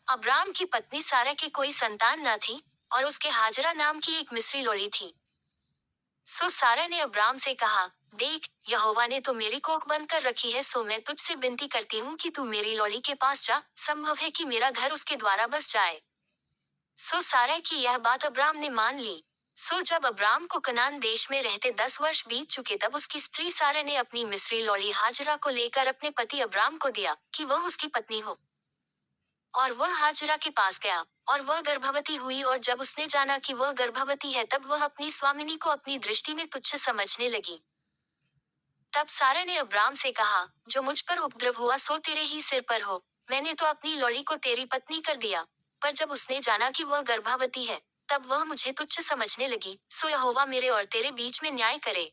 Abram की पत्नी सारा के कोई संतान न थी और उसके हाजरा नाम की एक मिस्री लोड़ी थी। सो सारा ने अब्राम से कहा, देख, यहोवा ने तो मेरी कोख बंद कर रखी है, सो मैं तुझसे विनती करती हूँ कि तू मेरी लोड़ी के पास जा, संभव है कि मेरा घर उसके द्वारा बस जाए। सो सारा की यह बात अब्राम ने मान ली। सो जब अब्राम को कनान देश में रहते 10 वर्ष बीत चुके, तब उसकी स्त्री सारा ने अपनी मिस्री लोड़ी हाजरा को लेकर अपने पति अब्राम को दिया कि वह उसकी पत्नी हो। और वह हाजरा के पास गया और वह गर्भवती हुई, और जब उसने जाना कि वह गर्भवती है, तब वह अपनी स्वामिनी को अपनी दृष्टि में तुच्छ समझने लगी। तब सारा ने अब्राम से कहा, जो मुझ पर उपद्रव हुआ सो तेरे ही सिर पर हो। मैंने तो अपनी लोड़ी को तेरी पत्नी कर दिया, पर जब उसने जाना कि वह गर्भवती है, तब वह मुझे तुच्छ समझने लगी। सो यहोवा मेरे और तेरे बीच में न्याय करे।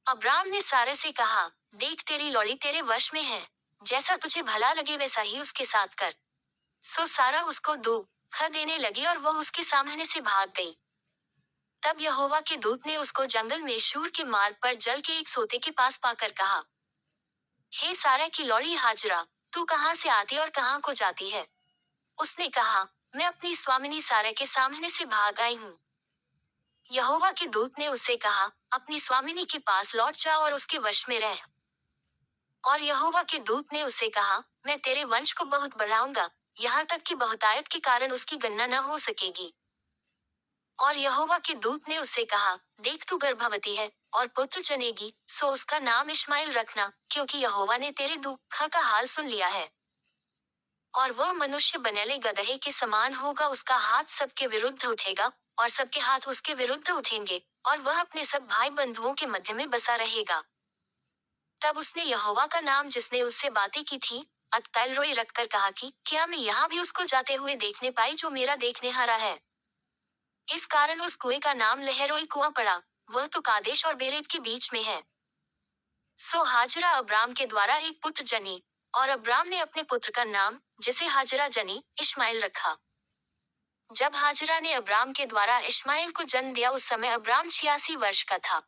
अब्राम ने सारे से कहा, देख, तेरी लोड़ी तेरे वश में है, जैसा तुझे भला लगे वैसा ही उसके साथ कर। सो सारा उसको दुःख देने लगी और वह उसके सामने से भाग गई। तब यहोवा के दूत ने उसको जंगल में शूर के मार्ग पर जल के एक सोते के पास पाकर कहा, हे सारा की लौड़ी हाजरा, तू कहाँ से आती और कहाँ को जाती है? उसने कहा, मैं अपनी स्वामिनी सारा के सामने से भाग आई हूँ। यहोवा के दूत ने उससे कहा, अपनी स्वामिनी के पास लौट जा और उसके वश में रह। और यहोवा के दूत ने उससे कहा, मैं तेरे वंश को बहुत बढ़ाऊंगा, यहाँ तक कि बहुतायत के कारण उसकी गणना न हो सकेगी। और यहोवा के दूत ने उससे कहा, देख, तू गर्भवती है और पुत्र जनेगी, सो उसका नाम इश्माएल रखना, क्योंकि यहोवा ने तेरे दुःख का हाल सुन लिया है। और वह मनुष्य बनेले गदहे के समान होगा, उसका हाथ सबके विरुद्ध उठेगा और सबके हाथ उसके विरुद्ध उठेंगे, और वह अपने सब भाई बंधुओं के मध्य में बसा रहेगा। तब उसने यहोवा का नाम जिसने उससे बातें की थी अतकलरोई रखकर कहा कि क्या मैं यहाँ भी उसको जाते हुए देखने पाई जो मेरा देखने हारा है। इस कारण उस कुएं का नाम लहरोई कुआं पड़ा। वह तो कादेश और बेरेत के बीच में है। सो हाजरा अब्राम के द्वारा एक पुत्र जनी, और अब्राम ने अपने पुत्र का नाम, जिसे हाजरा जनी, इश्माएल रखा। जब हाजरा ने अब्राम के द्वारा इश्माएल को जन्म दिया, उस समय अब्राम 86 वर्ष का था।